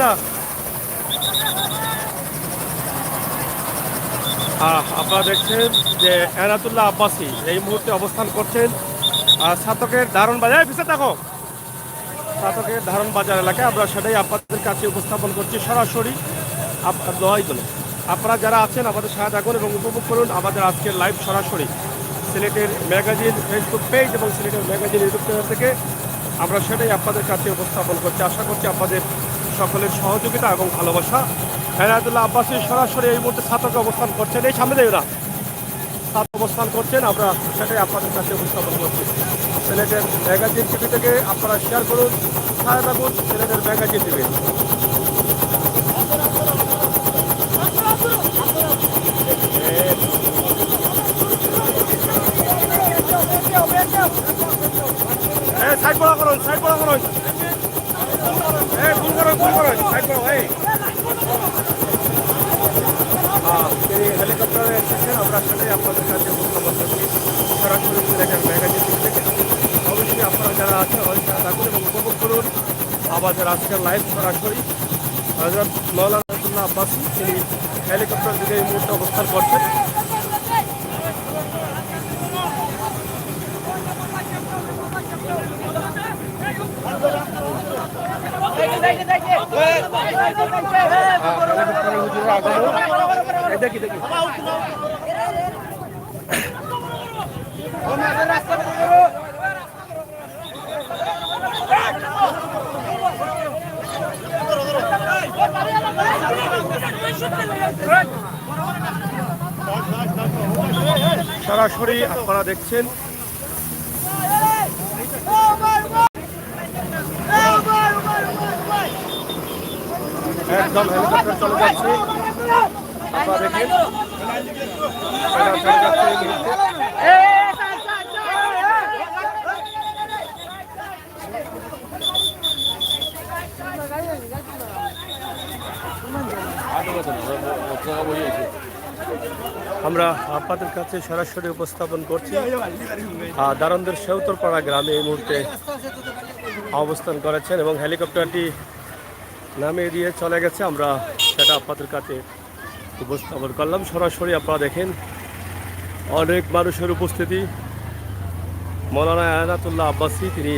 ভাইরা? আপনারা দেখছেন যে এনায়েতুল্লাহ আব্বাসী এই মুহূর্তে অবস্থান করছেন ছাতকের ধারণ বাজার। পিছিয়ে থাকো। ছাতকের ধারণ বাজার এলাকায় আমরা সেটাই আপনাদের কাছে উপস্থাপন করছি সরাসরি। দোয়াই তোলে আপনারা যারা আছেন আমাদের সাথে থাকুন এবং উপভোগ করুন আমাদের আজকের লাইভ সরাসরি সিলেটের ম্যাগাজিন ফেসবুক পেজ এবং সিলেটের ম্যাগাজিন ইউটিউব চ্যানেল থেকে আমরা সেটাই আপনাদের কাছে উপস্থাপন করছি। আশা করছি আপনাদের সকলের সহযোগিতা এবং ভালোবাসা। এনায়েতুল্লাহ আব্বাসী সরাসরি এই মুহূর্তে ছাতকে অবস্থান করছেন, এই সামনে দেয় না ছাত্র অবস্থান করছেন, আমরা সেটাই আপনাদের কাছে উপস্থাপন করছি। সিলেটের ম্যাগাজিন টিভি থেকে আপনারা শেয়ার করুন, সাথে থাকুন সিলেটের ম্যাগাজিন টিভি। সাইড বড় করুন, সাইড বড় করুন, ভুল করুন, ভুল করুন, সাইড বড়। তিনি হেলিকপ্টারে এসেছেন, আমরা সেটাই আপনাদের কাছে উপস্থাপন করছি সরাসরি সিলেটের ম্যাগাজিন থেকে। অবশ্যই আপনারা যারা আছেন অবশ্যই থাকুন এবং উপভোগ করুন আমাদের আজকের লাইভ সরাসরি। হযরত মাওলানা এনায়েতুল্লাহ আব্বাসী তিনি হেলিকপ্টার দিকে এই মুহূর্তে অবস্থান করছেন। দেখি দেখি সরাসরি আপনারা দেখছেন একদম হেলিকপ্টার চলে যাচ্ছে। আপনারা দেখেন চলে যাচ্ছে এই মুহূর্তে। আমরা আপনাদের কাছে সরাসরি উপস্থাপন করছি দারন্দের শেউতরপাড়া গ্রামে এই মুহূর্তে অবস্থান করেছেন এবং হেলিকপ্টারটি নামিয়ে দিয়ে চলে গেছে। আমরা সেটা আপনাদের কাছে উপস্থাপন করলাম সরাসরি। আপনারা দেখেন অনেক মানুষের উপস্থিতি। মাওলানা এনায়েতুল্লাহ আব্বাসী তিনি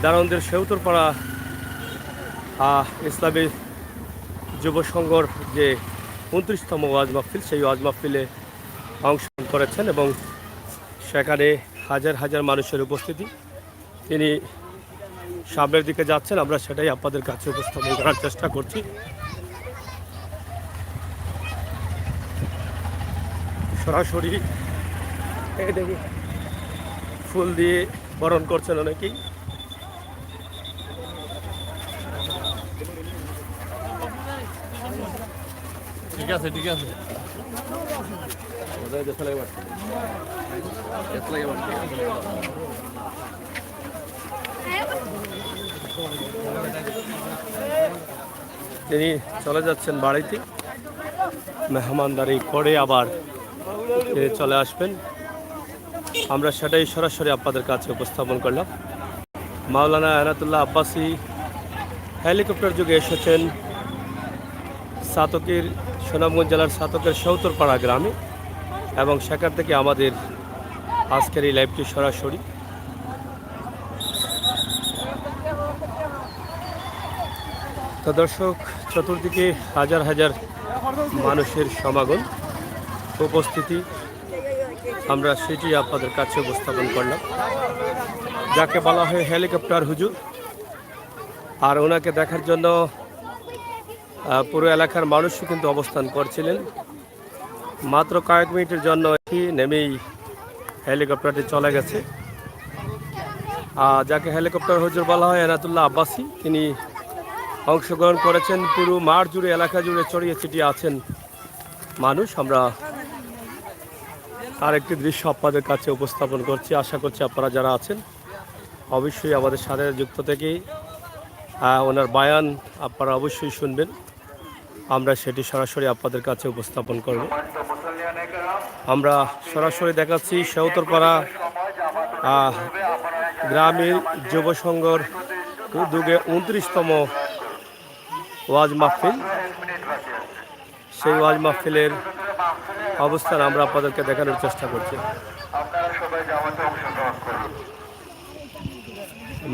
দারন্দের শেউতরপাড়া ইসলামী যুব সংঘর যে 29তম ওয়াজ মাহফিল, সেই ওয়াজ মাহফিলে অংশগ্রহণ করেছেন এবং সেখানে হাজার হাজার মানুষের উপস্থিতি। তিনি সামনের দিকে যাচ্ছেন, আমরা সেটাই আপনাদের কাছে উপস্থাপন করার চেষ্টা করছি। সরাসরি দেখি ফুল দিয়ে বরণ করছেন অনেকেই। ঠিক আছে, ঠিক আছে। তিনি চলে যাচ্ছেন বাড়িতে, মেহমানদারি করে আবার তিনি চলে আসবেন। আমরা সেটাই সরাসরি আপনাদের কাছে উপস্থাপন করলাম। মাওলানা এনায়েতুল্লাহ আব্বাসী হেলিকপ্টার যুগে এসেছেন ছাতকের সুনামগঞ্জ জেলার ছাতকের শেউতরপাড়া গ্রামে এবং সেখান থেকে আমাদের আজকের এই লাইভটি সরাসরি। তো দর্শক, চতুর্দিকে হাজার হাজার মানুষের সমাগম উপস্থিতি, আমরা সেটি আপনাদের কাছে উপস্থাপন করলাম। যাকে বলা হয় হেলিকপ্টার হুজুর, আর ওনাকে দেখার জন্য পুরো এলাকার মানুষও কিন্তু অবস্থান করছিলেন। মাত্র কয়েক মিনিটের জন্য নেমেই হেলিকপ্টারটি চলে গেছে। যাকে হেলিকপ্টার হুজুর বলা হয় এনায়েতুল্লাহ আব্বাসী, তিনি অংশগ্রহণ করেছেন। পুরো মাঠ জুড়ে, এলাকা জুড়ে ছড়িয়ে ছিটিয়ে আছেন মানুষ। আমরা আরেকটি দৃশ্য আপনাদের কাছে উপস্থাপন করছি। আশা করছি আপনারা যারা আছেন অবশ্যই আমাদের সাথে যুক্ত থেকেই ওনার বয়ান আপনারা অবশ্যই শুনবেন। আমরা সেটি সরাসরি আপনাদের কাছে উপস্থাপন করব। আমরা সরাসরি দেখাচ্ছি শেউতরপাড়া গ্রামীণ যুব সংঘর উদ্যোগে 29তম ওয়াজ মাহফিল, সেই ওয়াজ মাহফিলের অবস্থান আমরা আপনাদেরকে দেখানোর চেষ্টা করছি।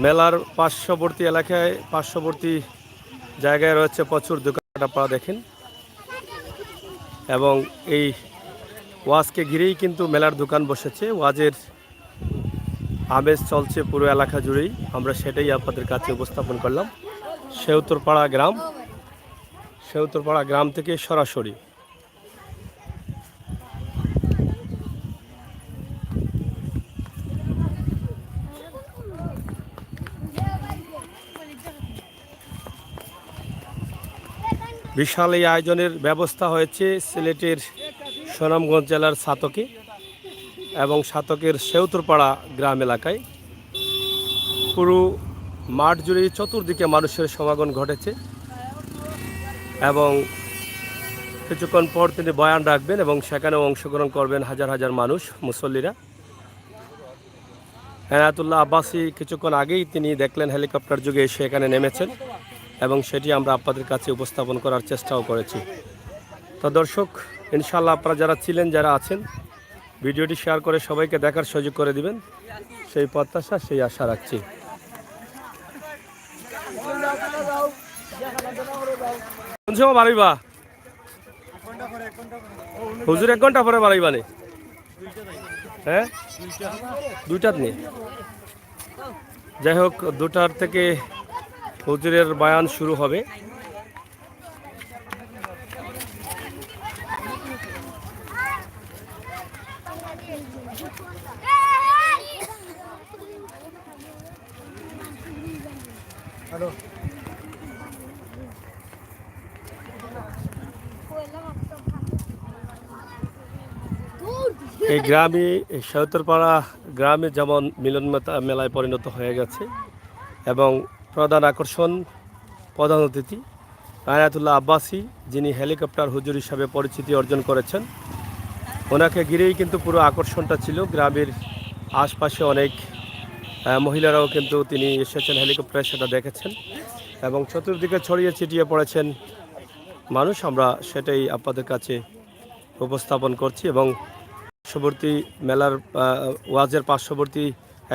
মেলার পার্শ্ববর্তী এলাকায়, পার্শ্ববর্তী জায়গায় রয়েছে প্রচুর দোকান, আপনারা দেখেন। এবং এই ওয়াজকে ঘিরেই কিন্তু মেলার দোকান বসেছে। ওয়াজের আমেজ চলছে পুরো এলাকা জুড়েই, আমরা সেটাই আপনাদের কাছে উপস্থাপন করলাম। শেউতরপাড়া গ্রাম থেকে সরাসরি। বিশাল এই আয়োজনের ব্যবস্থা হয়েছে সিলেটের সুনামগঞ্জ জেলার ছাতকে এবং ছাতকের শেউতরপাড়া গ্রাম এলাকায়। পুরো মাঠ জুড়েই চতুর্দিকে মানুষের সমাগম ঘটেছে এবং কিছুক্ষণ পর তিনি বয়ান রাখবেন এবং সেখানেও অংশগ্রহণ করবেন হাজার হাজার মানুষ, মুসল্লিরা। এনায়েতুল্লাহ আব্বাসী কিছুক্ষণ আগেই তিনি দেখলেন হেলিকপ্টার যুগে এসে এখানে নেমেছেন এবং সেটি আমরা আপনাদের কাছে উপস্থাপন করার চেষ্টাও করেছি। তো দর্শক, ইনশাআল্লাহ আপনারা যারা ছিলেন, যারা আছেন, ভিডিওটি শেয়ার করে সবাইকে দেখার সুযোগ করে দিবেন, সেই প্রত্যাশা, সেই আশা রাখছি। কোন সময় বাড়াইবা হুজুর? 1 ঘন্টা পরে বাড়াইবা নে? হ্যাঁ, 2টার নিয়ে। যাই হোক, 2টার থেকে হুজুরের বয়ান শুরু হবে। হ্যালো, এই গ্রামে, এই শেউতরপাড়া গ্রামে যেমন মিলন মেলায় পরিণত হয়ে গেছে এবং প্রধান আকর্ষণ, প্রধান অতিথি এনায়েতুল্লাহ আব্বাসী, যিনি হেলিকপ্টার হুজুর হিসাবে পরিচিতি অর্জন করেছেন, ওনাকে ঘিরেই কিন্তু পুরো আকর্ষণটা ছিল। গ্রামের আশপাশে অনেক মহিলারাও কিন্তু তিনি এসেছেন হেলিকপ্টারে, সেটা দেখেছেন এবং চতুর্দিকে ছড়িয়ে ছিটিয়ে পড়েছেন মানুষ। আমরা সেটাই আপনাদের কাছে উপস্থাপন করছি এবং পার্শ্ববর্তী মেলার ওয়াজের পার্শ্ববর্তী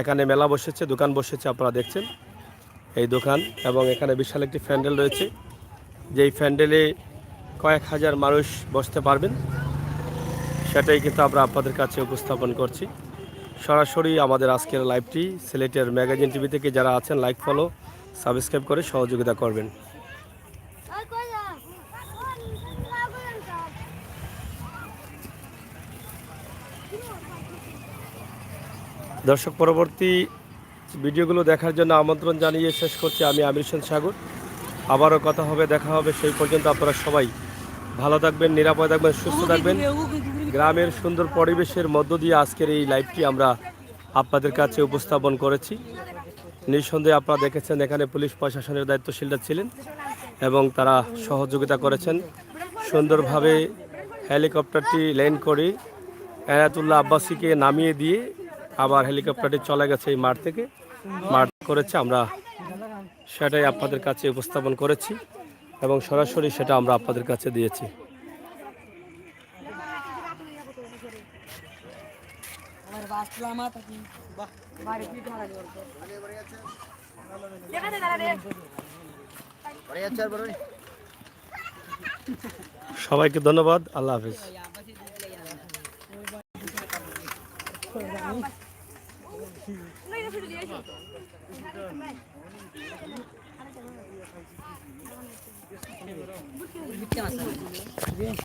এখানে মেলা বসেছে, দোকান বসেছে, আপনারা দেখছেন এই দোকান। এবং এখানে বিশাল একটি প্যান্ডেল রয়েছে, যেই প্যান্ডেলে কয়েক হাজার মানুষ বসতে পারবেন, সেটাই কিন্তু আমরা আপনাদের কাছে উপস্থাপন করছি সরাসরি। আমাদের আজকের লাইভটি সিলেটের ম্যাগাজিন টিভি থেকে যারা আছেন, লাইক, ফলো, সাবস্ক্রাইব করে সহযোগিতা করবেন। দর্শক, পরবর্তী ভিডিওগুলো দেখার জন্য আমন্ত্রণ জানিয়ে শেষ করছি। আমি আমির হোসেন সাগর। আবারও কথা হবে, দেখা হবে। সেই পর্যন্ত আপনারা সবাই ভালো থাকবেন, নিরাপদ থাকবেন, সুস্থ থাকবেন। গ্রামের সুন্দর পরিবেশের মধ্য দিয়ে আজকের এই লাইভটি আমরা আপনাদের কাছে উপস্থাপন করেছি। নিঃসন্দেহে আপনারা দেখেছেন এখানে পুলিশ প্রশাসনের দায়িত্বশীলরা ছিলেন এবং তারা সহযোগিতা করেছেন। সুন্দরভাবে হেলিকপ্টারটি ল্যান্ড করে এনায়েতুল্লাহ আব্বাসীকে নামিয়ে দিয়ে আবার হেলিকপ্টারটি চলে গেছে এই মাঠ থেকে, মাঠ করেছে। আমরা সেটাই আপনাদের কাছে উপস্থাপন করেছি এবং সরাসরি সেটা আমরা আপনাদের কাছে দিয়েছি। সবাইকে ধন্যবাদ, আল্লাহ হাফিজ।